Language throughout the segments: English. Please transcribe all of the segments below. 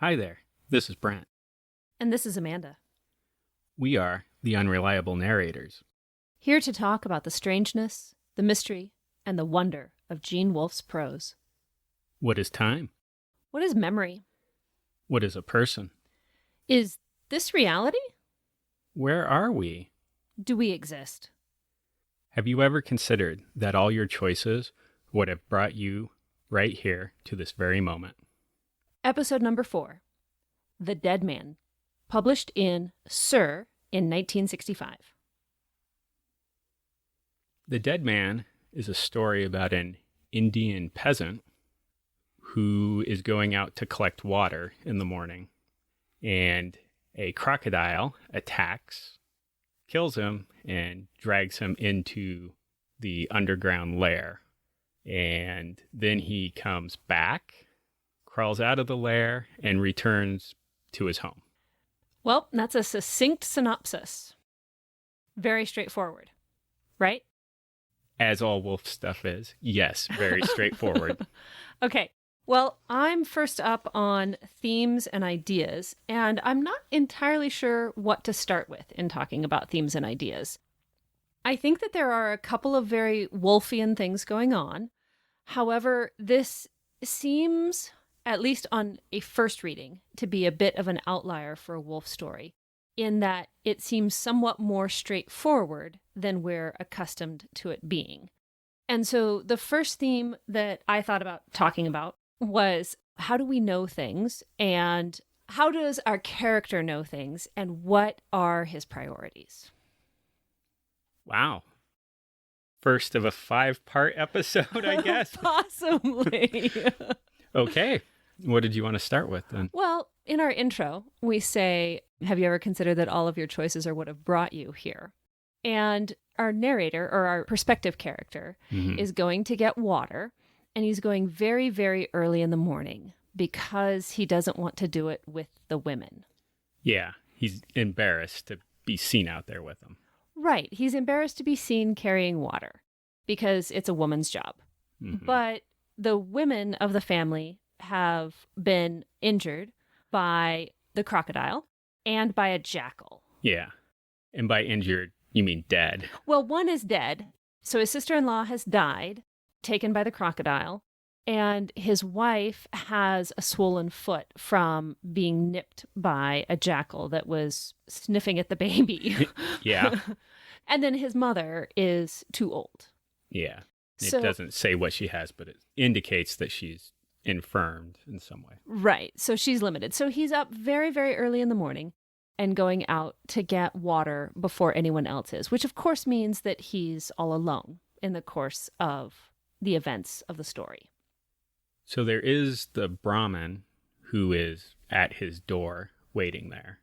Hi there, this is Brent. And this is Amanda, We are the Unreliable Narrators. here to talk about the strangeness, the mystery, and the wonder of Gene Wolfe's prose. What is time? What is memory? What is a person? Is this reality? Where are we? Do we exist? Have you ever considered that all your choices would have brought you right here to this very moment? Episode number 4, The Dead Man, published in Sir in 1965. The Dead Man is a story about an Indian peasant who is going out to collect water in the morning, and a crocodile attacks, kills him, and drags him into the underground lair. And then he comes back, crawls out of the lair, and returns to his home. Well, that's a succinct synopsis. Very straightforward, right? As all Wolf stuff is. Yes, very straightforward. Okay. Well, I'm first up on themes and ideas, and I'm not entirely sure what to start with in talking about themes and ideas. I think that there are a couple of very Wolfian things going on. However, this seems, at least on a first reading, to be a bit of an outlier for a Wolfe story, in that it seems somewhat more straightforward than we're accustomed to it being. And so the first theme that I thought about talking about was, how do we know things, and how does our character know things, and what are his priorities? Wow. First of a 5-part episode, I guess. Possibly. Okay. What did you want to start with then? Well, in our intro, we say, have you ever considered that all of your choices are what have brought you here? And our narrator, or our perspective character, is going to get water, and he's going very, very early in the morning because he doesn't want to do it with the women. Yeah, he's embarrassed to be seen out there with them. Right. He's embarrassed to be seen carrying water because it's a woman's job. But the women of the family have been injured by the crocodile and by a jackal. Yeah. And by injured, you mean dead. Well, one is dead. So his sister-in-law has died, taken by the crocodile, and his wife has a swollen foot from being nipped by a jackal that was sniffing at the baby. Yeah. And then his mother is too old. Yeah. It So- doesn't say what she has, but it indicates that she's infirmed in some way. Right. So she's limited. So he's up very, very early in the morning and going out to get water before anyone else is, which of course means that he's all alone in the course of the events of the story. So there is the Brahmin who is at his door waiting there.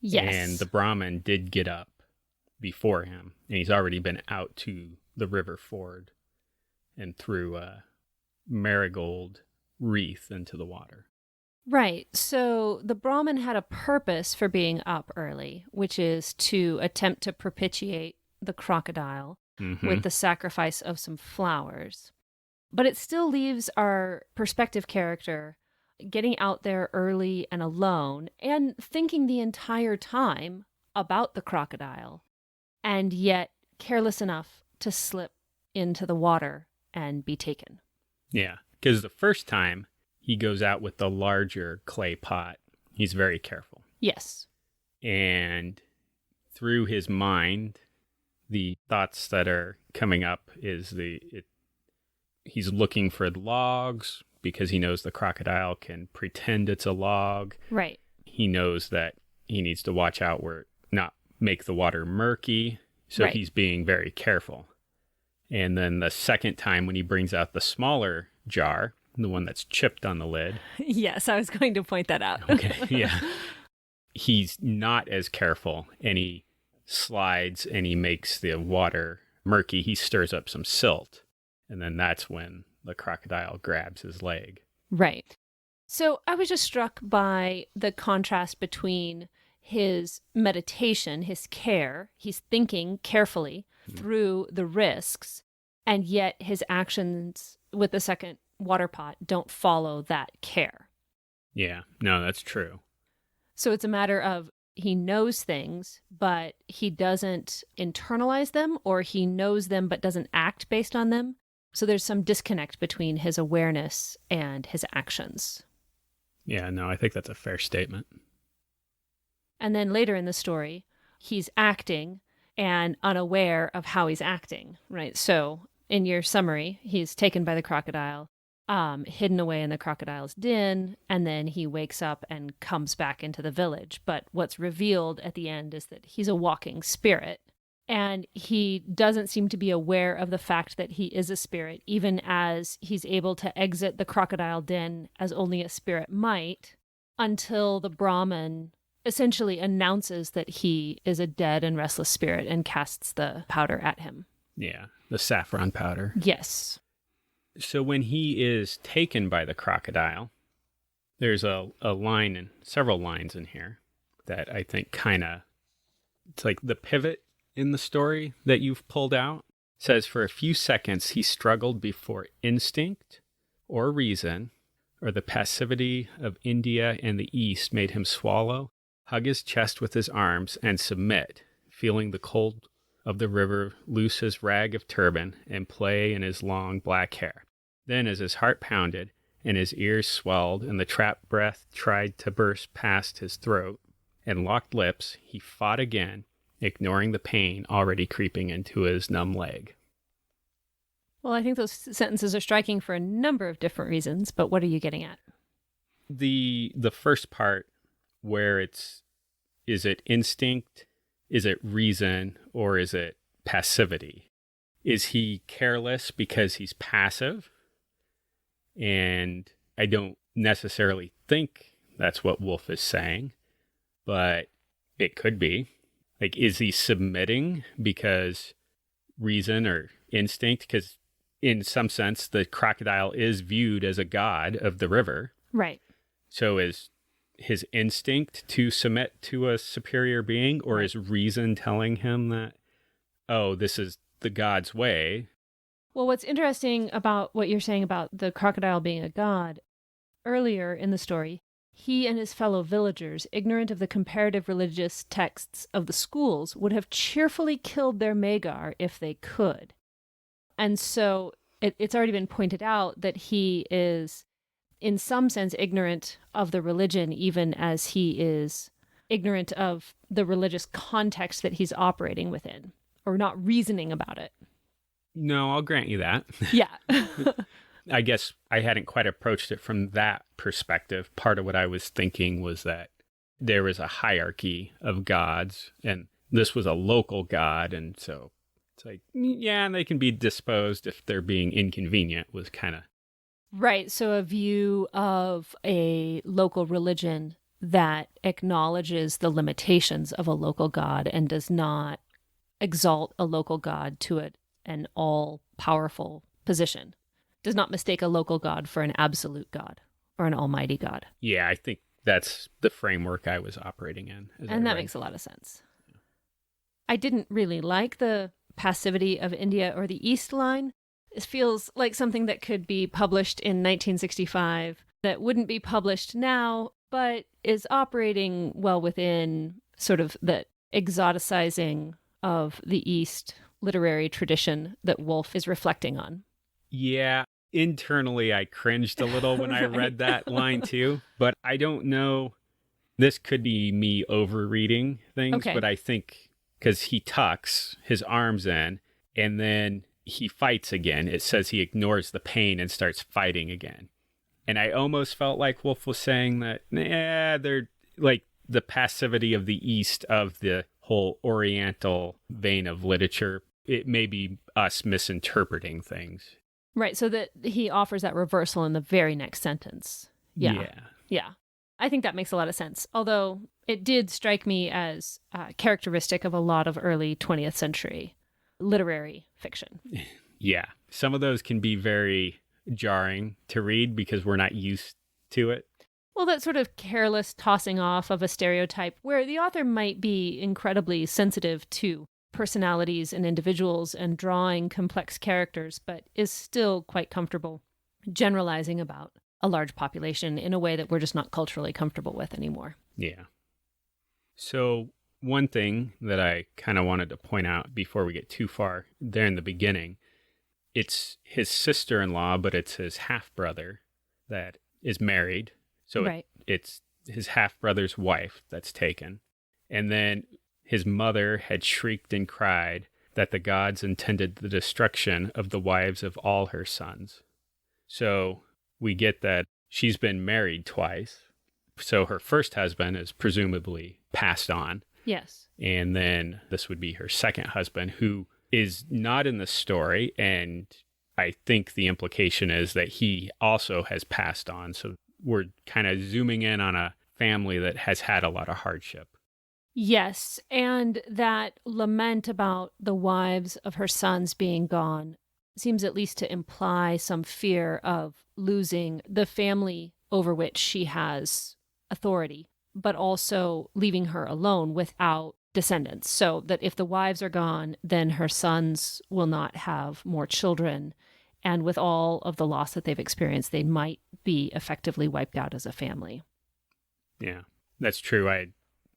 Yes. And the Brahmin did get up before him, and he's already been out to the river ford and threw a marigold wreath into the water. Right. So the Brahmin had a purpose for being up early, which is to attempt to propitiate the crocodile with the sacrifice of some flowers. But it still leaves our perspective character getting out there early and alone and thinking the entire time about the crocodile, and yet careless enough to slip into the water and be taken. Yeah, because the first time he goes out with the larger clay pot, he's very careful. Yes. And through his mind, the thoughts that are coming up is he's looking for logs because he knows the crocodile can pretend it's a log. Right. He knows that he needs to watch out where not make the water murky. So Right. he's being very careful. And then the second time when he brings out the smaller jar, the one that's chipped on the lid. Yes, I was going to point that out. Okay, yeah. He's not as careful, and he slides and he makes the water murky. He stirs up some silt, and then that's when the crocodile grabs his leg. Right. So I was just struck by the contrast between his meditation, his care. He's thinking carefully through the risks, and yet his actions with the second water pot don't follow that care. Yeah, no, that's true. So it's a matter of he knows things, but he doesn't internalize them, or he knows them but doesn't act based on them. So there's some disconnect between his awareness and his actions. Yeah, no, I think that's a fair statement. And then later in the story, he's acting and unaware of how he's acting, right? So in your summary, he's taken by the crocodile, hidden away in the crocodile's den, and then he wakes up and comes back into the village. But what's revealed at the end is that he's a walking spirit. And he doesn't seem to be aware of the fact that he is a spirit, even as he's able to exit the crocodile den as only a spirit might, until the Brahmin essentially announces that he is a dead and restless spirit and casts the powder at him. Yeah, the saffron powder. Yes. So when he is taken by the crocodile, there's a line and several lines in here that I think it's like the pivot in the story that you've pulled out. It says, for a few seconds, he struggled before instinct or reason, or the passivity of India and the East made him swallow, hug his chest with his arms, and submit, feeling the cold of the river loose his rag of turban and play in his long black hair. Then, as his heart pounded and his ears swelled and the trapped breath tried to burst past his throat and locked lips, he fought again, ignoring the pain already creeping into his numb leg. Well, I think those sentences are striking for a number of different reasons, but what are you getting at? The first part, where is it instinct, is it reason, or is it passivity? Is he careless because he's passive? And I don't necessarily think that's what Wolfe is saying, but it could be. Like, is he submitting because reason or instinct? Because in some sense, the crocodile is viewed as a god of the river. Right. So is his instinct to submit to a superior being, or is reason telling him that, oh, this is the god's way? Well, what's interesting about what you're saying about the crocodile being a god, earlier in the story, he and his fellow villagers, ignorant of the comparative religious texts of the schools, would have cheerfully killed their Magar if they could. And so it's already been pointed out that he is, in some sense, ignorant of the religion, even as he is ignorant of the religious context that he's operating within, or not reasoning about it. No, I'll grant you that. Yeah. I guess I hadn't quite approached it from that perspective. Part of what I was thinking was that there was a hierarchy of gods, and this was a local god, and so it's like, yeah, they can be disposed if they're being inconvenient, was kind of... Right, so a view of a local religion that acknowledges the limitations of a local god and does not exalt a local god to an all-powerful position. Does not mistake a local god for an absolute god or an almighty god. Yeah, I think that's the framework I was operating in. And that makes a lot of sense. Yeah. I didn't really like the passivity of India or the East line. It feels like something that could be published in 1965 that wouldn't be published now, but is operating well within sort of the exoticizing of the East literary tradition that Wolfe is reflecting on. Yeah. Internally, I cringed a little when I read that line too, but I don't know. This could be me overreading things, but I think because he tucks his arms in and then he fights again, it says he ignores the pain and starts fighting again. And I almost felt like Wolfe was saying that, they're like the passivity of the East, of the whole Oriental vein of literature. It may be us misinterpreting things. Right, so that he offers that reversal in the very next sentence. Yeah. I think that makes a lot of sense. Although it did strike me as characteristic of a lot of early 20th century literary fiction. Yeah, some of those can be very jarring to read because we're not used to it. Well, that sort of careless tossing off of a stereotype where the author might be incredibly sensitive to personalities and individuals and drawing complex characters, but is still quite comfortable generalizing about a large population in a way that we're just not culturally comfortable with anymore. Yeah. So one thing that I kind of wanted to point out before we get too far there in the beginning, it's his sister-in-law, but it's his half-brother that is married. So Right. it's his half-brother's wife that's taken. And then his mother had shrieked and cried that the gods intended the destruction of the wives of all her sons. So we get that she's been married twice. So her first husband is presumably passed on. Yes. And then this would be her second husband, who is not in the story. And I think the implication is that he also has passed on. So we're kind of zooming in on a family that has had a lot of hardship. Yes, and that lament about the wives of her sons being gone seems at least to imply some fear of losing the family over which she has authority, but also leaving her alone without descendants. So that if the wives are gone, then her sons will not have more children. And with all of the loss that they've experienced, they might be effectively wiped out as a family. Yeah, that's true.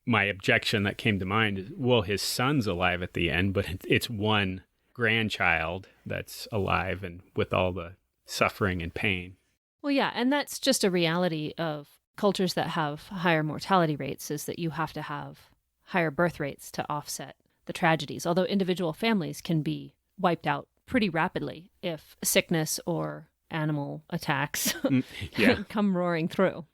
My objection that came to mind is, well, his son's alive at the end, but it's one grandchild that's alive and with all the suffering and pain. Well, yeah, and that's just a reality of cultures that have higher mortality rates, is that you have to have higher birth rates to offset the tragedies, although individual families can be wiped out pretty rapidly if sickness or animal attacks come roaring through.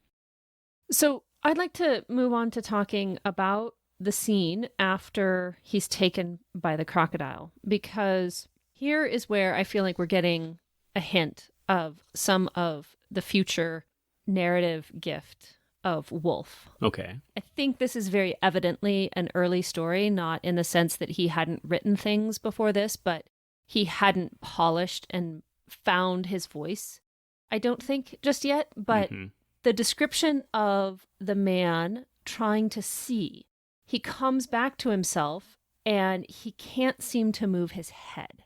So I'd like to move on to talking about the scene after he's taken by the crocodile, because here is where I feel like we're getting a hint of some of the future narrative gift of Wolfe. Okay. I think this is very evidently an early story, not in the sense that he hadn't written things before this, but he hadn't polished and found his voice, I don't think, just yet. But the description of the man trying to see, he comes back to himself and he can't seem to move his head.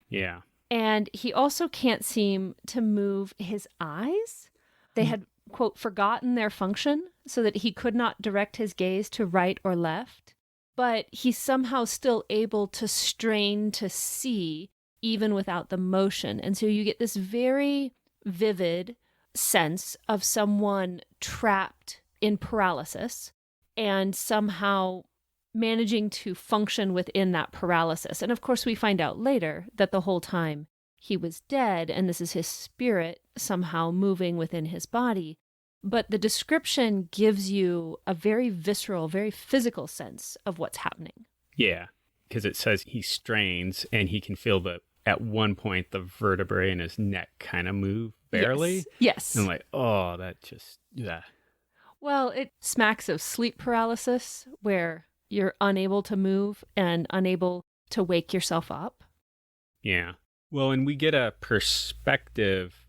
Yeah. And he also can't seem to move his eyes. They had, quote, forgotten their function so that he could not direct his gaze to right or left. But he's somehow still able to strain to see even without the motion. And so you get this very vivid sense of someone trapped in paralysis and somehow managing to function within that paralysis. And of course, we find out later that the whole time he was dead, and this is his spirit somehow moving within his body. But the description gives you a very visceral, very physical sense of what's happening. Yeah, because it says he strains and he can feel at one point the vertebrae in his neck kind of move barely. Yes. And like, oh, that just, yeah. Well, it smacks of sleep paralysis where you're unable to move and unable to wake yourself up. Yeah. Well, and we get a perspective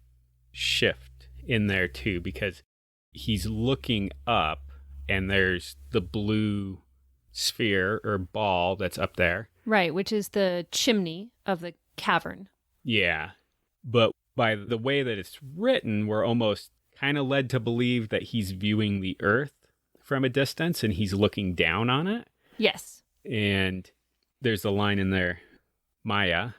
shift in there too, because he's looking up and there's the blue sphere or ball that's up there. Right, which is the chimney of the cavern. Yeah. But by the way that it's written, we're almost kind of led to believe that he's viewing the earth from a distance and he's looking down on it. Yes. And there's a line in there, Maya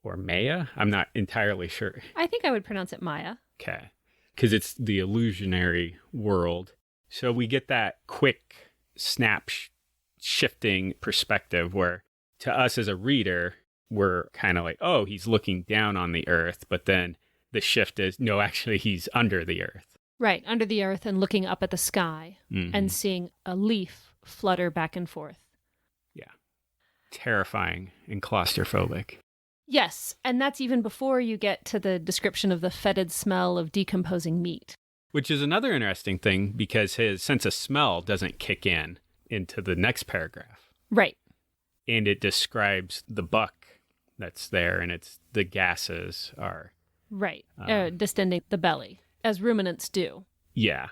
or Maya. I'm not entirely sure. I think I would pronounce it Maya. Okay. Because it's the illusionary world. So we get that quick snap shifting perspective where to us as a reader, we're kind of like, oh, he's looking down on the earth. But then the shift is, no, actually, he's under the earth. Right, under the earth and looking up at the sky and seeing a leaf flutter back and forth. Yeah. Terrifying and claustrophobic. Yes, and that's even before you get to the description of the fetid smell of decomposing meat. Which is another interesting thing because his sense of smell doesn't kick in into the next paragraph. Right. And it describes the buck that's there, and it's the gases are... Right, distending the belly, as ruminants do. Yeah.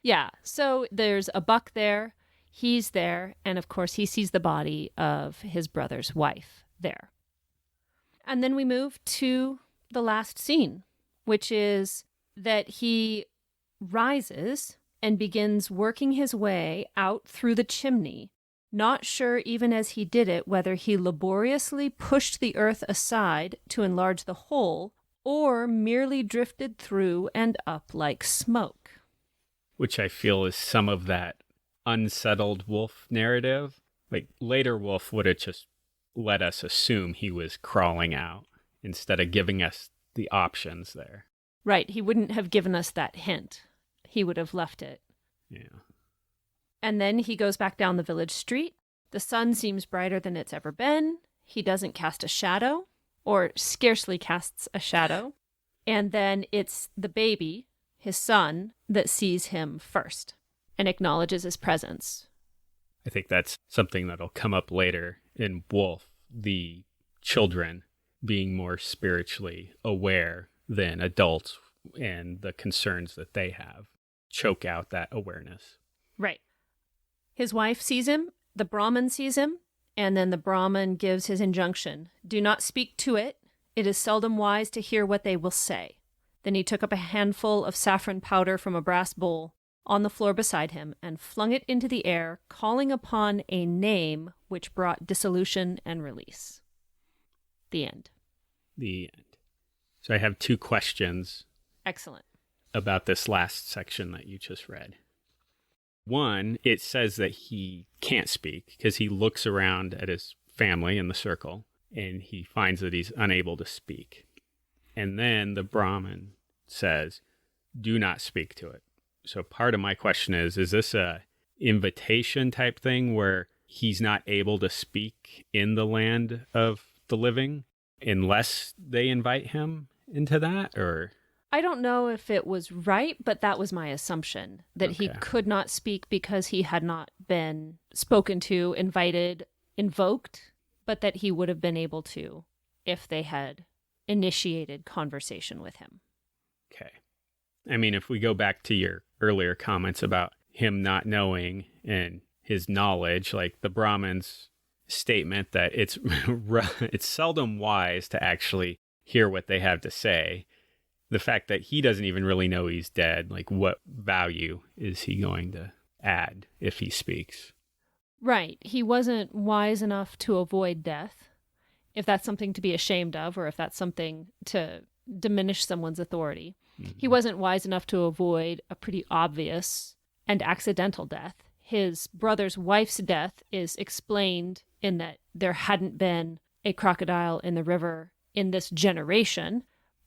Yeah, so there's a buck there, he's there, and of course he sees the body of his brother's wife there. And then we move to the last scene, which is that he rises and begins working his way out through the chimney, not sure even as he did it whether he laboriously pushed the earth aside to enlarge the hole or merely drifted through and up like smoke. Which I feel is some of that unsettled Wolfe narrative. Like later Wolfe would have just let us assume he was crawling out instead of giving us the options there. Right, he wouldn't have given us that hint. He would have left it. Yeah. And then he goes back down the village street. The sun seems brighter than it's ever been. He doesn't cast a shadow, or scarcely casts a shadow. And then it's the baby, his son, that sees him first and acknowledges his presence. I think that's something that'll come up later in Wolfe, the children being more spiritually aware than adults and the concerns that they have choke out that awareness. Right. His wife sees him, the Brahmin sees him, and then the Brahmin gives his injunction. Do not speak to it. It is seldom wise to hear what they will say. Then he took up a handful of saffron powder from a brass bowl on the floor beside him and flung it into the air, calling upon a name which brought dissolution and release. The end. The end. So I have two questions. Excellent. About this last section that you just read. One, it says that he can't speak because he looks around at his family in the circle and he finds that he's unable to speak. And then the Brahmin says, do not speak to it. So part of my question is this a invitation type thing where he's not able to speak in the land of the living unless they invite him into that? Or I don't know if it was right, but that was my assumption, that he could not speak because he had not been spoken to, invited, invoked, but that he would have been able to if they had initiated conversation with him. Okay. I mean, if we go back to your earlier comments about him not knowing and his knowledge, like the Brahmin's statement that it's seldom wise to actually hear what they have to say. The fact that he doesn't even really know he's dead, like what value is he going to add if he speaks? Right. He wasn't wise enough to avoid death, if that's something to be ashamed of, or if that's something to diminish someone's authority. Mm-hmm. He wasn't wise enough to avoid a pretty obvious and accidental death. His brother's wife's death is explained in that there hadn't been a crocodile in the river in this generation,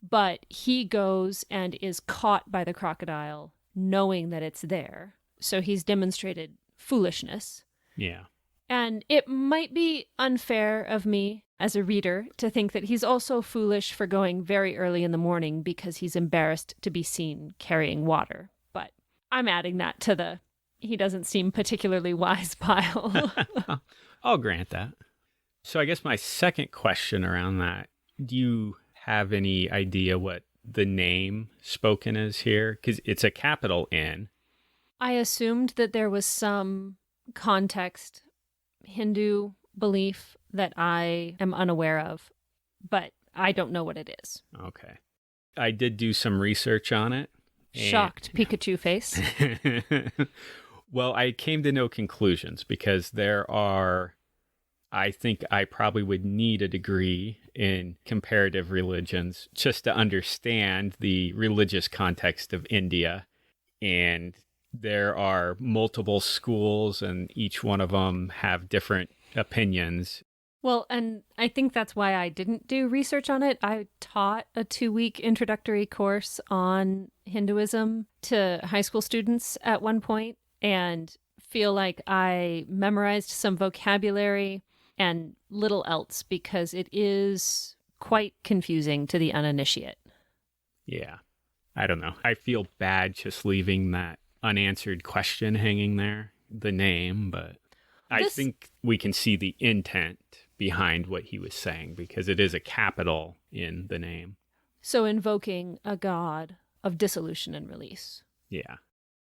but he goes and is caught by the crocodile knowing that it's there. So he's demonstrated foolishness. Yeah. And it might be unfair of me as a reader to think that he's also foolish for going very early in the morning because he's embarrassed to be seen carrying water. But I'm adding that to the he doesn't seem particularly wise pile. I'll grant that. So I guess my second question around that, do you have any idea what the name spoken is here? Because it's a capital N. I assumed that there was some context, Hindu belief that I am unaware of, but I don't know what it is. Okay. I did do some research on it. Shocked Pikachu face. Well, I came to no conclusions because I think I probably would need a degree in comparative religions just to understand the religious context of India. And there are multiple schools and each one of them have different opinions. Well, and I think that's why I didn't do research on it. I taught a 2-week introductory course on Hinduism to high school students at one point and feel like I memorized some vocabulary and little else because it is quite confusing to the uninitiate. Yeah. I don't know. I feel bad just leaving that unanswered question hanging there, the name, but I think we can see the intent behind what he was saying because it is a capital in the name. So invoking a god of dissolution and release. Yeah.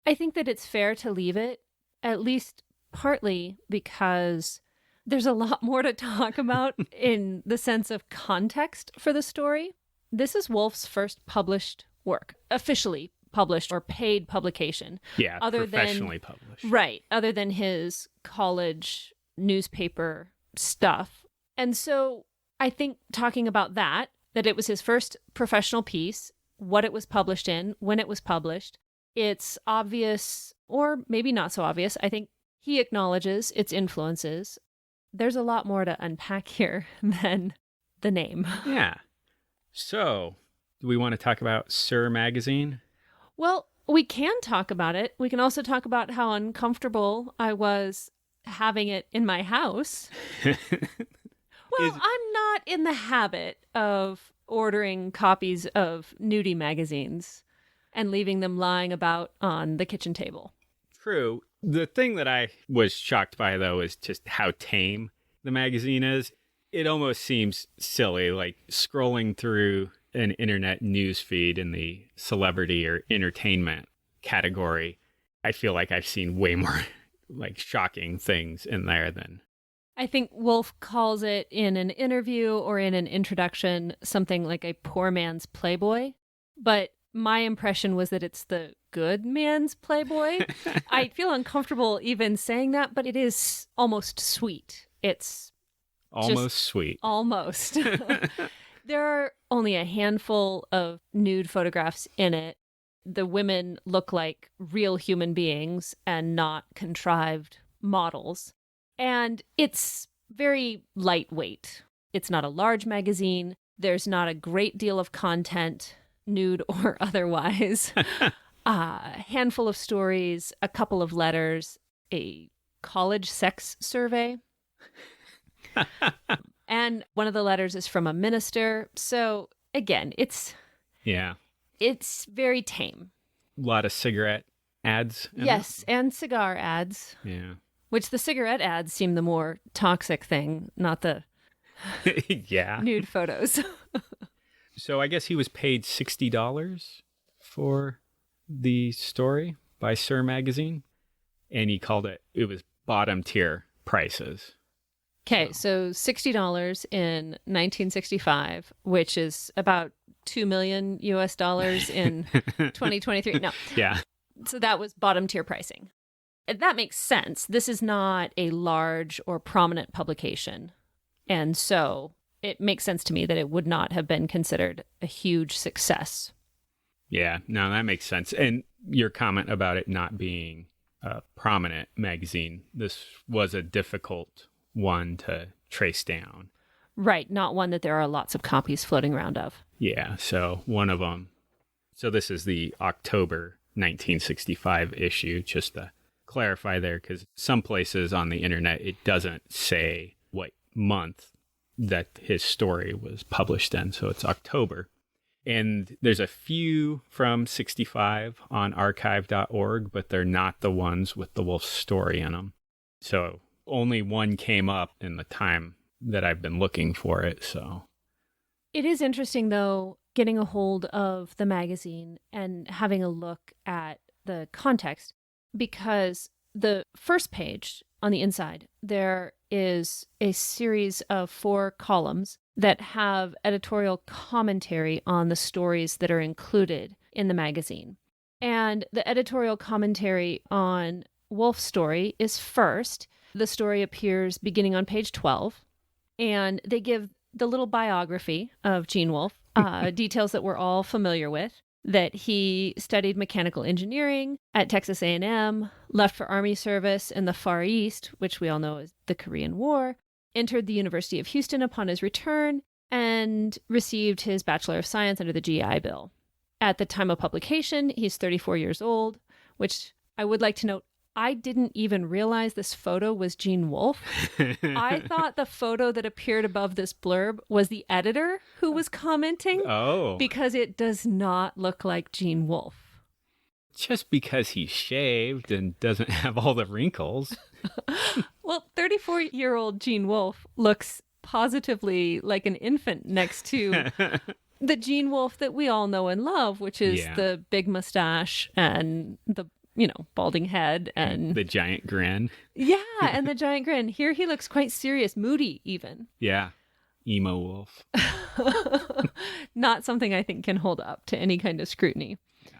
I think that it's fair to leave it, at least partly because there's a lot more to talk about in the sense of context for the story. This is Wolfe's first published work, officially published or paid publication. Yeah, other professionally published. Right, other than his college newspaper stuff. And so I think talking about that it was his first professional piece, what it was published in, when it was published, it's obvious, or maybe not so obvious. I think he acknowledges its influences. There's a lot more to unpack here than the name. Yeah. So, do we want to talk about Sir Magazine? Well, we can talk about it. We can also talk about how uncomfortable I was having it in my house. Well, I'm not in the habit of ordering copies of nudie magazines and leaving them lying about on the kitchen table. True. The thing that I was shocked by, though, is just how tame the magazine is. It almost seems silly, like scrolling through an internet news feed in the celebrity or entertainment category. I feel like I've seen way more like shocking things in there than... I think Wolfe calls it in an interview or in an introduction something like a poor man's Playboy. But my impression was that it's the good man's Playboy. I feel uncomfortable even saying that, but it is almost sweet. It's almost sweet. Almost. There are only a handful of nude photographs in it. The women look like real human beings and not contrived models. And it's very lightweight. It's not a large magazine. There's not a great deal of content, nude or otherwise. A handful of stories, a couple of letters, a college sex survey. And one of the letters is from a minister. So again, it's very tame. A lot of cigarette ads. Yes, and cigar ads. Yeah. Which the cigarette ads seem the more toxic thing, not the nude photos. So I guess he was paid $60 for the story by Sir Magazine, and he called it was bottom tier prices. Okay, so $60 in 1965, which is about $2 million US in 2023. No. Yeah. So that was bottom tier pricing. That makes sense. This is not a large or prominent publication. And so it makes sense to me that it would not have been considered a huge success. Yeah, no, that makes sense. And your comment about it not being a prominent magazine, this was a difficult one to trace down. Right, not one that there are lots of copies floating around of. Yeah, so one of them. So this is the October 1965 issue, just to clarify there, because some places on the internet, it doesn't say what month that his story was published in. So it's October. And there's a few from 65 on archive.org, but they're not the ones with the Wolfe story in them. So only one came up in the time that I've been looking for it. So it is interesting, though, getting a hold of the magazine and having a look at the context, because the first page on the inside, there is a series of 4 columns that have editorial commentary on the stories that are included in the magazine. And the editorial commentary on Wolfe's story is first. The story appears beginning on page 12, and they give the little biography of Gene Wolfe, details that we're all familiar with, that he studied mechanical engineering at Texas A&M, left for Army service in the Far East, which we all know is the Korean War, entered the University of Houston upon his return, and received his Bachelor of Science under the GI Bill. At the time of publication, he's 34 years old, which I would like to note, I didn't even realize this photo was Gene Wolfe. I thought the photo that appeared above this blurb was the editor who was commenting. Oh. Because it does not look like Gene Wolfe. Just because he's shaved and doesn't have all the wrinkles. Well, 34-year-old Gene Wolfe looks positively like an infant next to the Gene Wolfe that we all know and love, which is the big mustache and the balding head and the giant grin. Yeah, and the giant grin. Here he looks quite serious, moody even. Yeah. Emo Wolf. Not something I think can hold up to any kind of scrutiny. Yeah.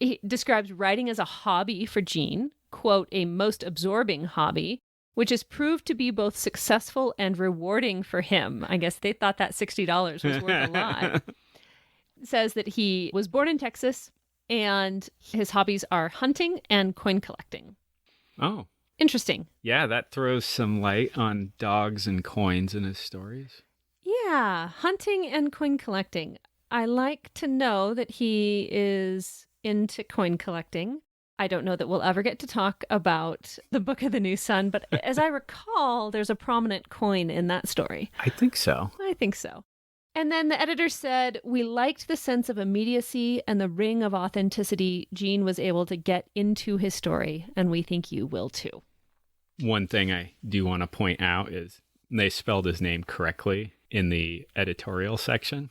He describes writing as a hobby for Gene, quote, a most absorbing hobby, which has proved to be both successful and rewarding for him. I guess they thought that $60 was worth a lot. Says that he was born in Texas and his hobbies are hunting and coin collecting. Oh. Interesting. Yeah, that throws some light on dogs and coins in his stories. Yeah, hunting and coin collecting. I like to know that he is into coin collecting. I don't know that we'll ever get to talk about the Book of the New Sun, but as I recall, there's a prominent coin in that story. I think so. I think so. And then the editor said, we liked the sense of immediacy and the ring of authenticity Gene was able to get into his story, and we think you will too. One thing I do want to point out is they spelled his name correctly in the editorial section.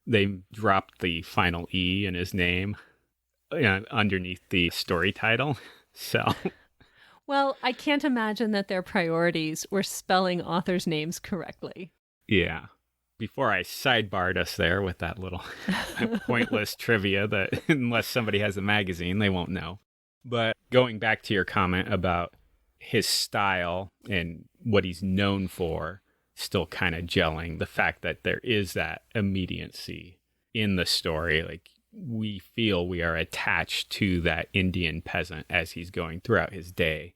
They dropped the final E in his name underneath the story title. So, well, I can't imagine that their priorities were spelling authors' names correctly. Yeah. Before I sidebarred us there with that little pointless trivia that unless somebody has a magazine, they won't know. But going back to your comment about his style and what he's known for, still kind of gelling, the fact that there is that immediacy in the story, like we feel we are attached to that Indian peasant as he's going throughout his day.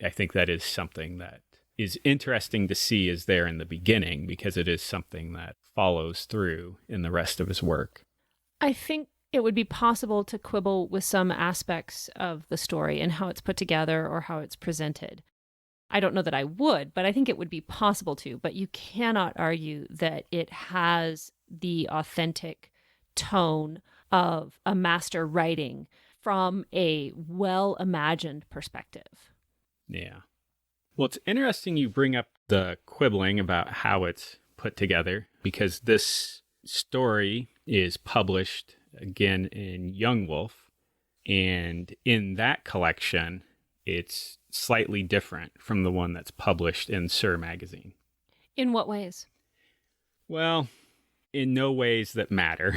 I think that is something that is interesting to see is there in the beginning because it is something that follows through in the rest of his work. I think it would be possible to quibble with some aspects of the story and how it's put together or how it's presented. I don't know that I would, but I think it would be possible to. But you cannot argue that it has the authentic tone of a master writing from a well-imagined perspective. Yeah. Well, it's interesting you bring up the quibbling about how it's put together because this story is published again in Young Wolfe, and in that collection, it's slightly different from the one that's published in Sir magazine. In what ways? Well, in no ways that matter,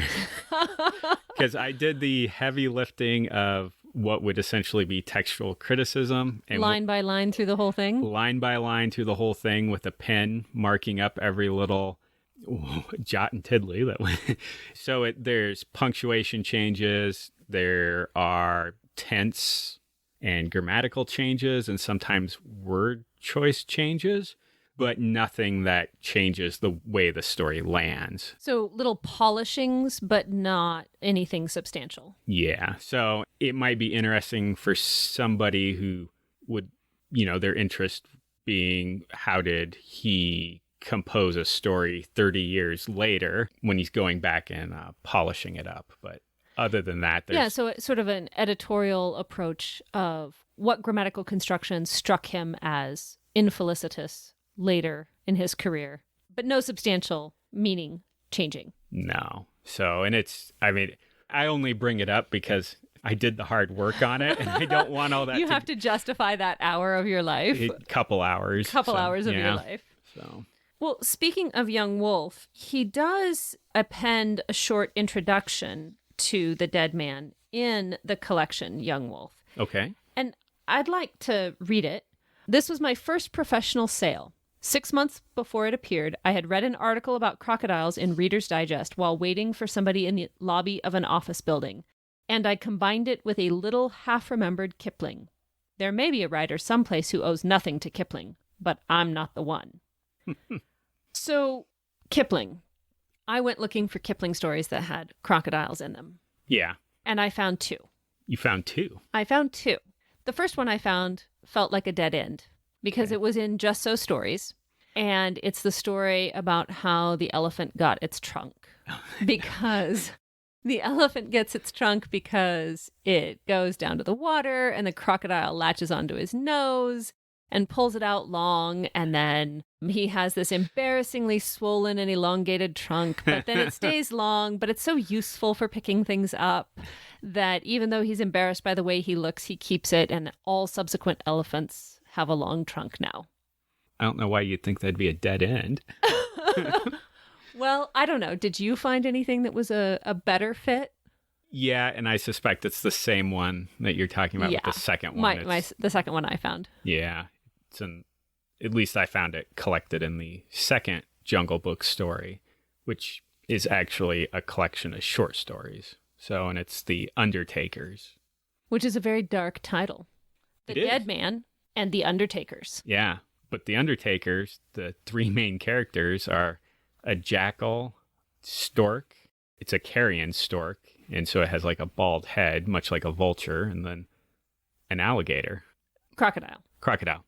because I did the heavy lifting of what would essentially be textual criticism. And line by line through the whole thing? Line by line through the whole thing with a pen, marking up every little jot and tiddly. So there's punctuation changes, there are tense and grammatical changes, and sometimes word choice changes, but nothing that changes the way the story lands. So little polishings, but not anything substantial. Yeah. So it might be interesting for somebody who would, their interest being how did he compose a story 30 years later when he's going back and polishing it up. But other than that, there's... so it's sort of an editorial approach of what grammatical construction struck him as infelicitous later in his career, but no substantial meaning changing. No. So, and I only bring it up because I did the hard work on it and I don't want all that. You have to justify that hour of your life. Couple hours Hours of your life. So, well, speaking of Young Wolfe, he does append a short introduction to the dead man in the collection Young Wolfe. Okay. And I'd like to read it. This was my first professional sale. 6 months before it appeared, I had read an article about crocodiles in Reader's Digest while waiting for somebody in the lobby of an office building, and I combined it with a little half-remembered Kipling. There may be a writer someplace who owes nothing to Kipling, but I'm not the one. So, Kipling. I went looking for Kipling stories that had crocodiles in them. Yeah. And I found 2. You found 2? I found 2. The first one I found felt like a dead end because it was in Just So Stories. And it's the story about how the elephant got its trunk. Because the elephant gets its trunk because it goes down to the water and the crocodile latches onto his nose and pulls it out long. And then he has this embarrassingly swollen and elongated trunk, but then it stays long, but it's so useful for picking things up that even though he's embarrassed by the way he looks, he keeps it. And all subsequent elephants have a long trunk now. I don't know why you'd think that'd be a dead end. Well, I don't know. Did you find anything that was a better fit? Yeah, and I suspect it's the same one that you're talking about with the second one. The second one I found. Yeah, at least I found it collected in the second Jungle Book story, which is actually a collection of short stories. So, and it's The Undertakers. Which is a very dark title. The Dead Man and The Undertakers. Yeah, but The Undertakers, the three main characters are a jackal, stork. It's a carrion stork, and so it has like a bald head, much like a vulture, and then an alligator. Crocodile.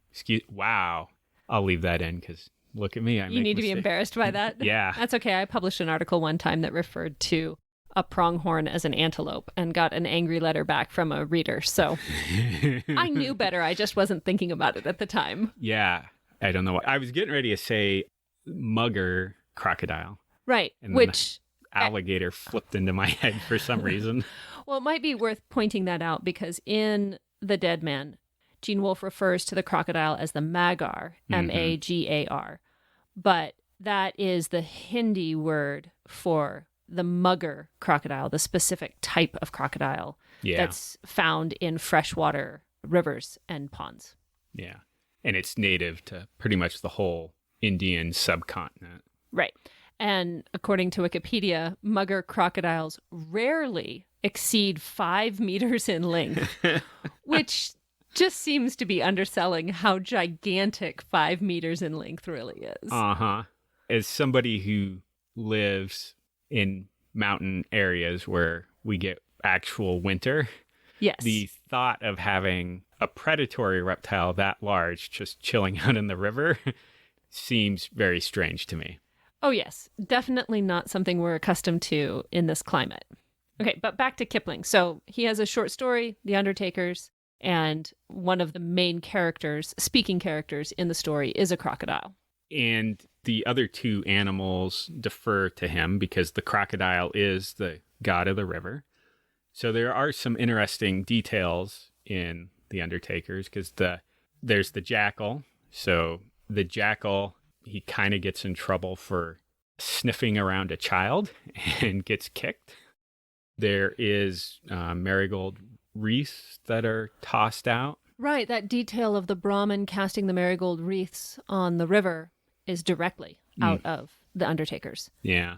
Wow. I'll leave that in because look at me. You need to be embarrassed by that? Yeah. That's okay. I published an article one time that referred to a pronghorn as an antelope and got an angry letter back from a reader. So I knew better. I just wasn't thinking about it at the time. Yeah. I don't know. I was getting ready to say mugger crocodile. Right. And which alligator flipped into my head for some reason. Well, it might be worth pointing that out because in The Dead Man, Gene Wolfe refers to the crocodile as the magar, M-A-G-A-R. But that is the Hindi word for the mugger crocodile, the specific type of crocodile that's found in freshwater rivers and ponds. Yeah. And it's native to pretty much the whole Indian subcontinent. Right. And according to Wikipedia, mugger crocodiles rarely exceed 5 meters in length, which just seems to be underselling how gigantic 5 meters in length really is. Uh-huh. As somebody who lives in mountain areas where we get actual winter, yes, the thought of having a predatory reptile that large just chilling out in the river seems very strange to me. Oh, yes. Definitely not something we're accustomed to in this climate. Okay, but back to Kipling. So he has a short story, The Undertakers, and one of the main characters, speaking characters in the story is a crocodile. And the other two animals defer to him because the crocodile is the god of the river. So there are some interesting details in The Undertakers because there's the jackal. So the jackal, he kind of gets in trouble for sniffing around a child and gets kicked. There is marigold wreaths that are tossed out. Right, that detail of the Brahmin casting the marigold wreaths on the river is directly out of The Undertakers. Yeah.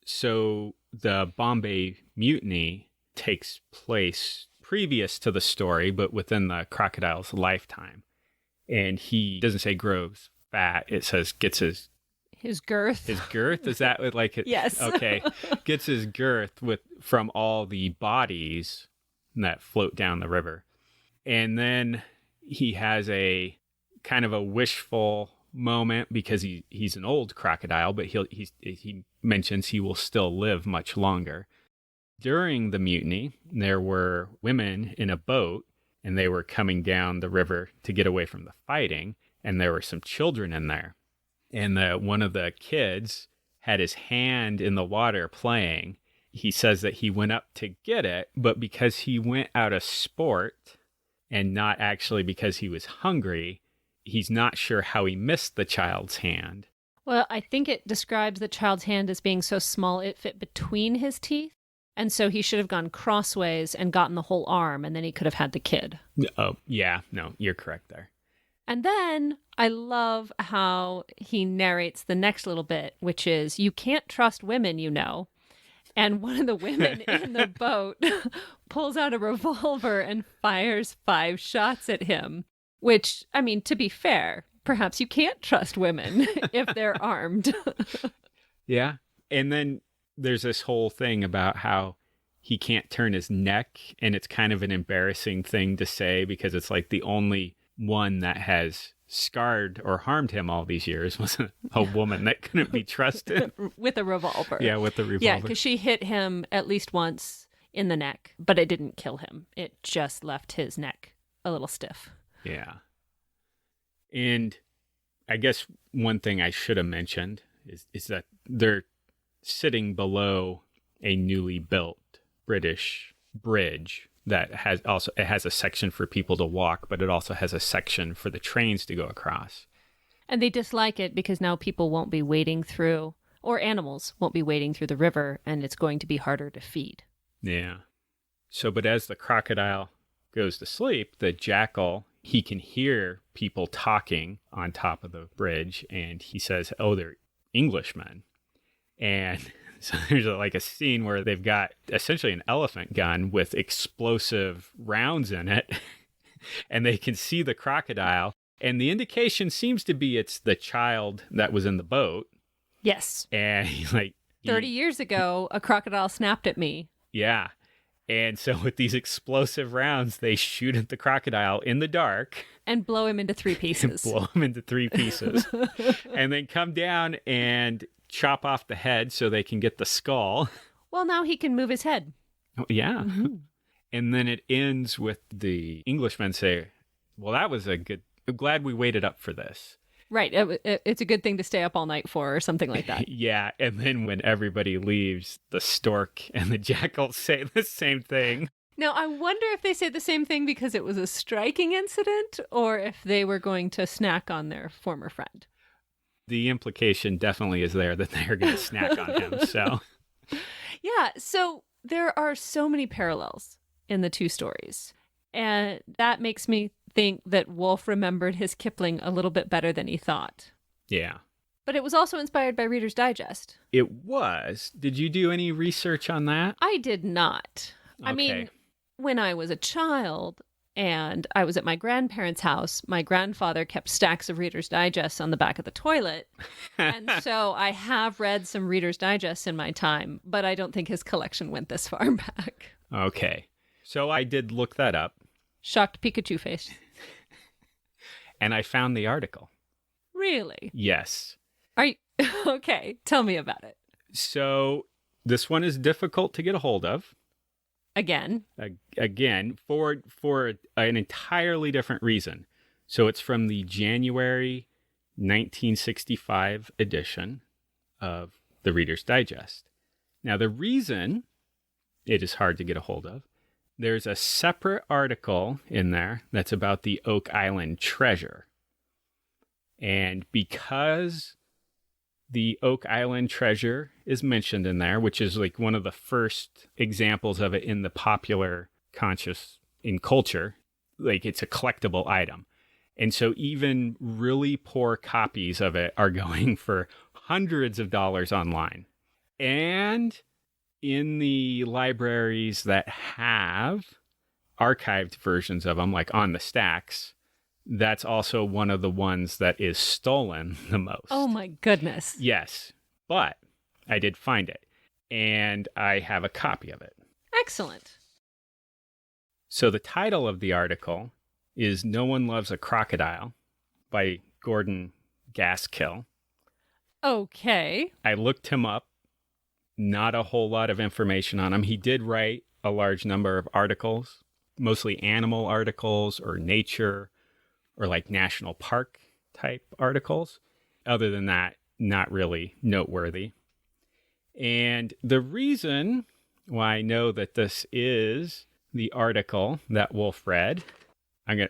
So the Bombay Mutiny takes place previous to the story, but within the crocodile's lifetime. And he doesn't say grows fat, it says gets his girth. His girth? Is that what, like it? Yes. Okay. Gets his girth from all the bodies that float down the river. And then he has a kind of a wishful moment because he's an old crocodile, but he mentions he will still live much longer. During the mutiny, there were women in a boat and they were coming down the river to get away from the fighting, and there were some children in there. And one of the kids had his hand in the water playing. He says that he went up to get it, but because he went out of sport and not actually because he was hungry, he's not sure how he missed the child's hand. Well, I think it describes the child's hand as being so small it fit between his teeth. And so he should have gone crossways and gotten the whole arm, and then he could have had the kid. Oh, yeah. No, you're correct there. And then I love how he narrates the next little bit, which is, you can't trust women, you know. And one of the women in the boat pulls out a revolver and fires 5 shots at him, which, I mean, to be fair, perhaps you can't trust women if they're armed. Yeah. And then there's this whole thing about how he can't turn his neck, and it's kind of an embarrassing thing to say because it's like the only one that has scarred or harmed him all these years was a woman that couldn't be trusted. With a revolver. Yeah, with a revolver. Yeah, because she hit him at least once in the neck, but it didn't kill him. It just left his neck a little stiff. Yeah. And I guess one thing I should have mentioned is that they're sitting below a newly built British bridge that has a section for people to walk, but it also has a section for the trains to go across. And they dislike it because now people won't be wading through or animals won't be wading through the river, and it's going to be harder to feed. Yeah. So, but as the crocodile goes to sleep, the jackal, he can hear people talking on top of the bridge, and he says, oh, they're Englishmen. And so there's like a scene where they've got essentially an elephant gun with explosive rounds in it, and they can see the crocodile. And the indication seems to be it's the child that was in the boat. Yes. And he's like, 30 years ago, a crocodile snapped at me. Yeah. And so with these explosive rounds, they shoot at the crocodile in the dark. And blow him into 3 pieces. Blow him into 3 pieces. And then come down and chop off the head so they can get the skull. Well, now he can move his head. Oh, yeah. Mm-hmm. And then it ends with the Englishmen say, well, that was I'm glad we waited up for this. Right. It's a good thing to stay up all night for, or something like that. Yeah. And then when everybody leaves, the stork and the jackal say the same thing. Now, I wonder if they say the same thing because it was a striking incident, or if they were going to snack on their former friend. The implication definitely is there that they're going to snack on him. So, yeah. So there are so many parallels in the 2 stories. And that makes me think that Wolfe remembered his Kipling a little bit better than he thought. yeah. But it was also inspired by Reader's Digest. It was. Did you do any research on that? I did not. I mean, when I was a child and I was at my grandparents' house, my grandfather kept stacks of Reader's Digests on the back of the toilet. And so I have read some Reader's Digests in my time, but I don't think his collection went this far back. Okay. So I did look that up. Shocked Pikachu face. And I found the article. Really? Yes. Are you okay? Tell me about it. So this one is difficult to get a hold of. Again, for an entirely different reason. So it's from the January 1965 edition of the Reader's Digest. Now, the reason it is hard to get a hold of, there's a separate article in there that's about the Oak Island treasure. And because the Oak Island treasure is mentioned in there, which is like one of the first examples of it in the popular conscious in culture. Like it's a collectible item. And so even really poor copies of it are going for hundreds of dollars online. And in the libraries that have archived versions of them, like on the stacks, that's also one of the ones that is stolen the most. Oh my goodness. Yes, but I did find it, and I have a copy of it. Excellent. So the title of the article is No One Loves a Crocodile by Gordon Gaskill. Okay. I looked him up. Not a whole lot of information on him. He did write a large number of articles, mostly animal articles or nature or like national park type articles. Other than that, not really noteworthy. And the reason why I know that this is the article that Wolfe read,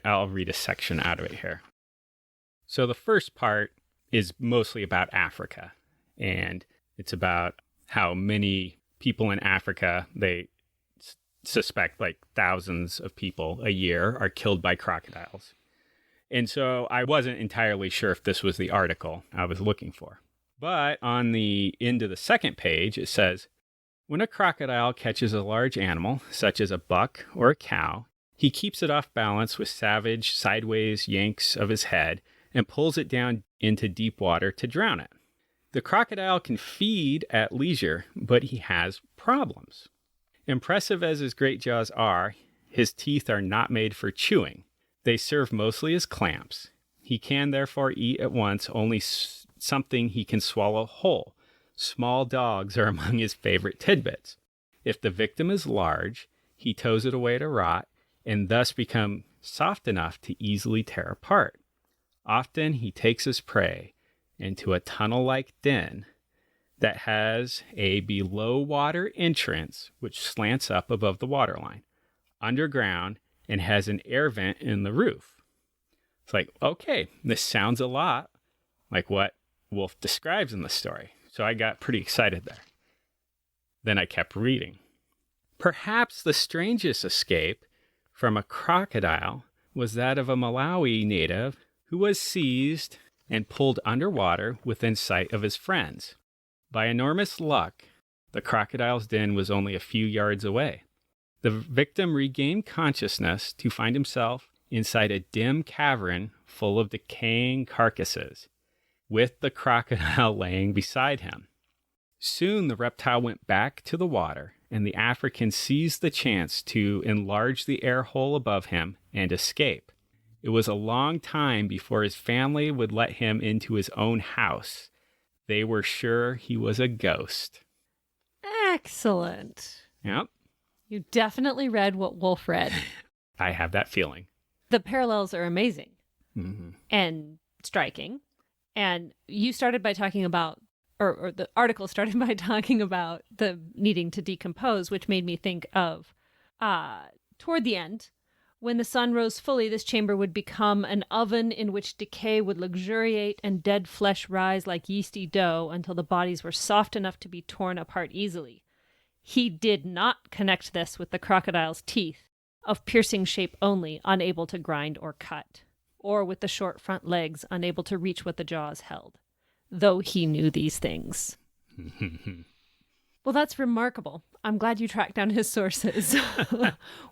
I'll read a section out of it here. So the first part is mostly about Africa, and it's about how many people in Africa, they suspect like thousands of people a year are killed by crocodiles. And so I wasn't entirely sure if this was the article I was looking for. But on the end of the second page, it says, when a crocodile catches a large animal, such as a buck or a cow, he keeps it off balance with savage, sideways yanks of his head and pulls it down into deep water to drown it. The crocodile can feed at leisure, but he has problems. Impressive as his great jaws are, his teeth are not made for chewing. They serve mostly as clamps. He can therefore eat at once only something he can swallow whole. Small dogs are among his favorite tidbits. If the victim is large, he tows it away to rot and thus become soft enough to easily tear apart. Often he takes his prey into a tunnel-like den that has a below-water entrance which slants up above the waterline, underground, and has an air vent in the roof. It's like, okay, this sounds a lot like what Wolfe describes in the story. So I got pretty excited there. Then I kept reading. Perhaps the strangest escape from a crocodile was that of a Malawi native who was seized and pulled underwater within sight of his friends. By enormous luck, the crocodile's den was only a few yards away. The victim regained consciousness to find himself inside a dim cavern full of decaying carcasses, with the crocodile laying beside him. Soon the reptile went back to the water, and the African seized the chance to enlarge the air hole above him and escape. It was a long time before his family would let him into his own house. They were sure he was a ghost. Excellent. Yep. You definitely read what Wolfe read. I have that feeling. The parallels are amazing Mm-hmm. and striking. And you started by talking about, or the article started by talking about the needing to decompose, which made me think of toward the end, when the sun rose fully, this chamber would become an oven in which decay would luxuriate and dead flesh rise like yeasty dough until the bodies were soft enough to be torn apart easily. He did not connect this with the crocodile's teeth, of piercing shape only, unable to grind or cut, or with the short front legs, unable to reach what the jaws held, though he knew these things. Well, that's remarkable. I'm glad you tracked down his sources.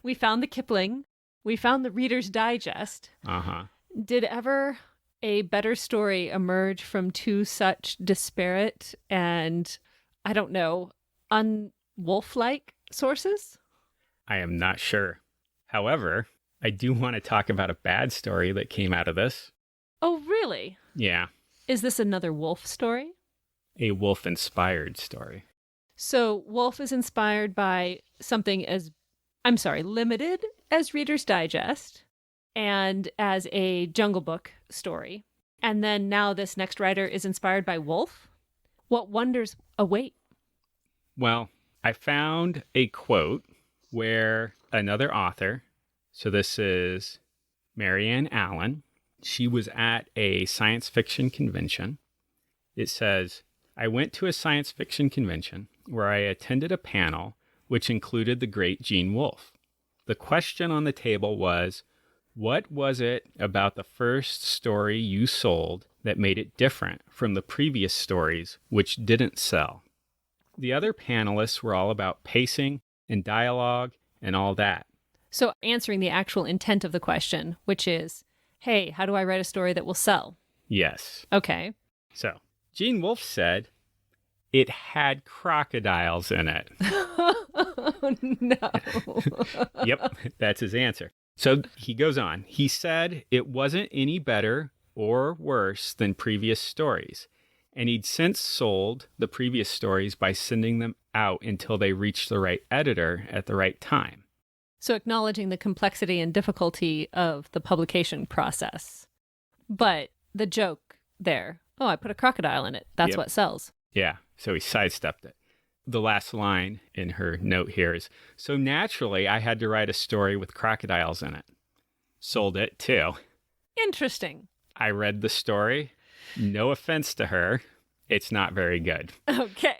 We found the Kipling. We found the Reader's Digest. Uh-huh. Did ever a better story emerge from two such disparate and, I don't know, un-Wolfe-like sources? I am not sure. However, I do want to talk about a bad story that came out of this. Oh, really? Yeah, Is this another Wolfe story? a Wolfe-inspired story. So Wolfe is inspired by something as, limited as Reader's Digest and as a Jungle Book story. And then now this next writer is inspired by Wolfe? What wonders await? Well, I found a quote where another author, so this is Marianne Allen, she was at a science fiction convention. It says, I went to a science fiction convention where I attended a panel which included the great Gene Wolfe. The question on the table was, what was it about the first story you sold that made it different from the previous stories which didn't sell? The other panelists were all about pacing and dialogue and all that. So answering the actual intent of the question, which is, hey, how do I write a story that will sell? Yes. Okay. So, Gene Wolfe said it had crocodiles in it. Oh, no. Yep, that's his answer. So he goes on. He said it wasn't any better or worse than previous stories, and he'd since sold the previous stories by sending them out until they reached the right editor at the right time. So acknowledging the complexity and difficulty of the publication process. But the joke there, oh, I put a crocodile in it. That's Yep. what sells. Yeah, so he sidestepped it. The last line in her note here is, so naturally I had to write a story with crocodiles in it. Sold it too. Interesting. I read the story. No offense to her. It's not very good. Okay.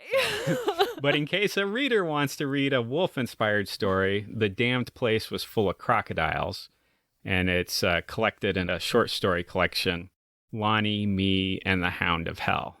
But in case a reader wants to read a Wolfe-inspired story, The Damned Place was full of crocodiles, and it's collected in a short story collection, Lonnie, Me, and the Hound of Hell.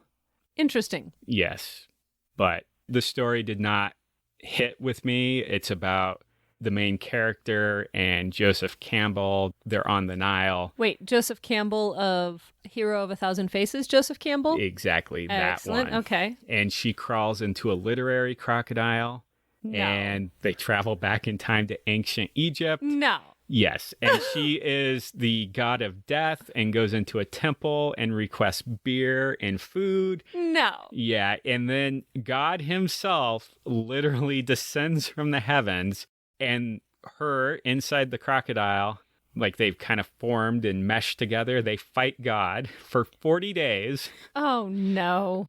Interesting. Yes, but the story did not hit with me. It's about the main character and Joseph Campbell. They're on the Nile. Wait, Joseph Campbell of Hero of a Thousand Faces, Joseph Campbell? Exactly, that Excellent. one. Okay. And she crawls into a literary crocodile, No. and they travel back in time to ancient Egypt. No. Yes, and she is the god of death and goes into a temple and requests beer and food. No. Yeah, and then God himself literally descends from the heavens, and her inside the crocodile, like they've kind of formed and meshed together. They fight God for 40 days. Oh, no.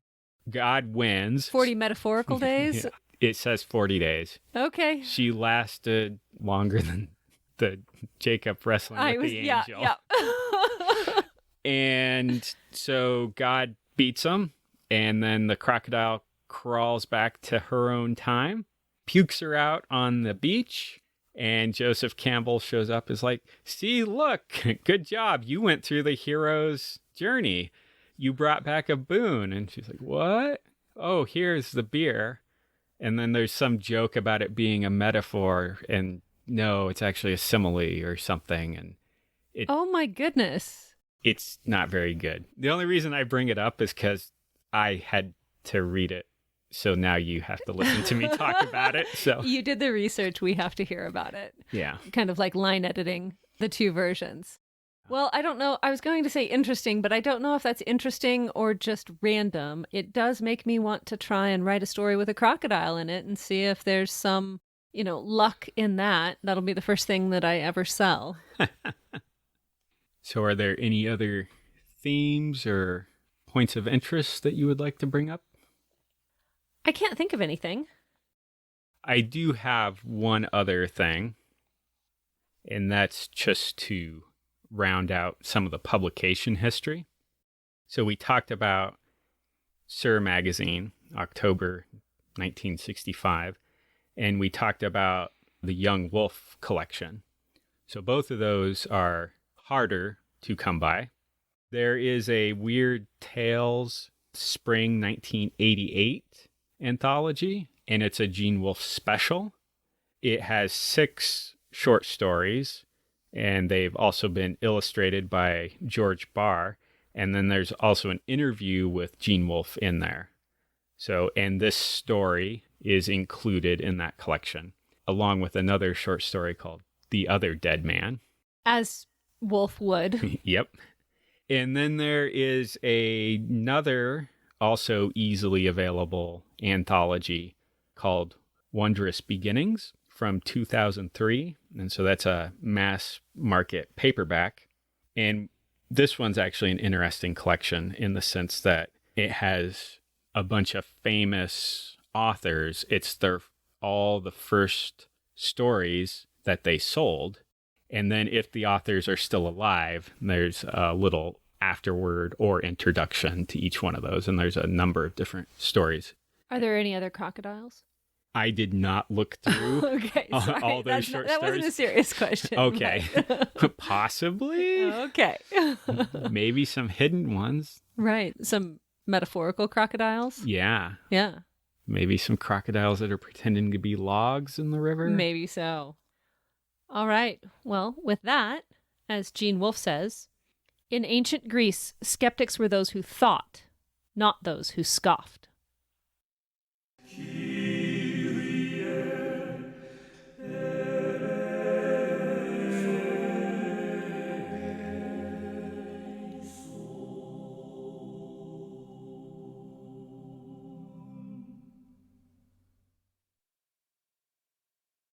God wins. 40 metaphorical days? Yeah, it says 40 days. Okay. She lasted longer than the Jacob wrestling with the angel. Yeah. And so God beats him, And then the crocodile crawls back to her own time, pukes her out on the beach. And Joseph Campbell shows up, is like, see, look, good job. You went through the hero's journey. You brought back a boon. And she's like, what? Oh, here's the beer. And then there's some joke about it being a metaphor. And no, it's actually a simile or something. And oh my goodness. It's not very good. The only reason I bring it up is because I had to read it. So now you have to listen to me talk about it. So you did the research. We have to hear about it. Yeah. Kind of like line editing the two versions. Well, I don't know. I was going to say interesting, but I don't know if that's interesting or just random. It does make me want to try and write a story with a crocodile in it and see if there's some, luck in that. That'll be the first thing that I ever sell. So are there any other themes or points of interest that you would like to bring up? I can't think of anything. I do have one other thing, and that's just to round out some of the publication history. So we talked about Sir Magazine, October 1965, and we talked about the Young Wolfe collection. So both of those are harder to come by. There is a Weird Tales Spring 1988 anthology, and it's a Gene Wolfe special. It has 6 short stories, and they've also been illustrated by George Barr. And then there's also an interview with Gene Wolfe in there. So, and this story is included in that collection, along with another short story called The Other Dead Man. As Wolfe would. Yep. And then there is another also easily available anthology called Wondrous Beginnings from 2003. And so that's a mass market paperback. And this one's actually an interesting collection in the sense that it has a bunch of famous authors. It's all the first stories that they sold. And then if the authors are still alive, there's a little afterword or introduction to each one of those. And there's a number of different stories. Are there any other crocodiles? I did not look through okay, all those short that stories. That wasn't a serious question. Okay. Possibly. Okay. Maybe some hidden ones. Right. Some metaphorical crocodiles. Yeah. Yeah. Maybe some crocodiles that are pretending to be logs in the river. Maybe so. All right. Well, with that, as Gene Wolfe says, in ancient Greece, skeptics were those who thought, not those who scoffed.